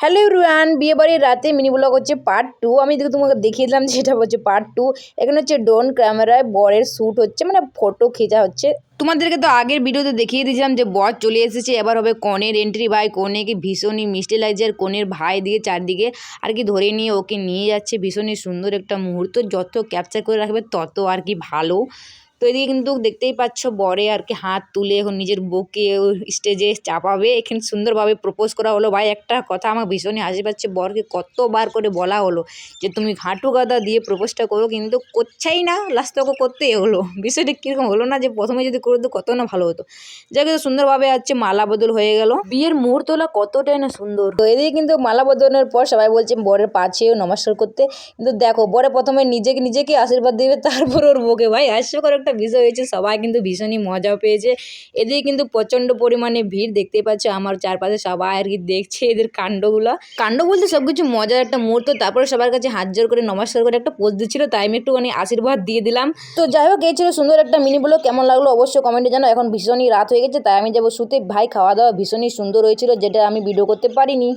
Hello everyone, বিয়ে বাড়ির রাতে মিনি ব্লগ হচ্ছে পার্ট 2। আমি তোমাকে দেখিয়ে দিলাম যেটা হচ্ছে পার্ট 2। এখানে হচ্ছে ড্রোন ক্যামেরায় বরের শ্যুট হচ্ছে, মানে ফটো খেঁচা হচ্ছে। তোমাদেরকে তো আগের ভিডিওতে দেখিয়ে দিয়েছিলাম যে বর চলে এসেছে, এবার হবে কনের এন্ট্রি। ভাই কনেকে ভীষণই মিষ্টি লাগছে, আর কনের ভাই দিয়ে চারদিকে আর কি ধরে নিয়ে ওকে নিয়ে যাচ্ছে। ভীষণই সুন্দর একটা মুহূর্ত, যত ক্যাপচার করে রাখবে তত আর কি ভালো। তো এদিকে কিন্তু দেখতেই পাচ্ছ বরে আর কি হাত তুলে এখন নিজের বউকে স্টেজে চাপাবে। এখানে সুন্দরভাবে প্রপোজ করা হলো। ভাই একটা কথা আমার ভীষণই হাসি পাচ্ছে, বরকে কতবার করে বলা হলো যে তুমি হাঁটু গাদা দিয়ে প্রপোজটা করো, কিন্তু করছেই না, লাস্ট ওকে করতেই হলো। বিষয়টা কীরকম হলো না, যে প্রথমে যদি করে তো কত না ভালো হতো। যাকে সুন্দরভাবে আছে মালা বদল হয়ে গেল, বিয়ের মুহূর্তটা কতটাই না সুন্দর। তো এদিকে কিন্তু মালা বদলের পর সবাই বলছে বরের পাছেও নমস্কার করতে, কিন্তু দেখো বরে প্রথমে নিজেকে আশীর্বাদ দিবে, তারপর ওর বউকে। ভাই হাস্যকর একটা বিষয় হয়েছে, সবাই কিন্তু ভীষণই মজা পেয়েছে। এদিকে কিন্তু প্রচণ্ড পরিমাণে ভিড় দেখতেই পাচ্ছে, আমার চারপাশে সবাই আর কি দেখছে এদের কাণ্ড বলতে সবকিছু মজার একটা মুহূর্ত। তারপরে সবার কাছে হাত জোর করে নমস্কার করে একটা পোজ দিচ্ছিল, তাই আমি একটুখানি আশীর্বাদ দিয়ে দিলাম। তো যাই হোক, এই ছিল সুন্দর একটা মিনি ব্লগ। কেমন লাগলো অবশ্যই কমেন্টে জানাও। এখন ভীষণই রাত হয়ে গেছে, তাই আমি যাবো শুতে। ভাই খাওয়া দাওয়া ভীষণই সুন্দর হয়েছিল, যেটা আমি ভিডিও করতে পারিনি।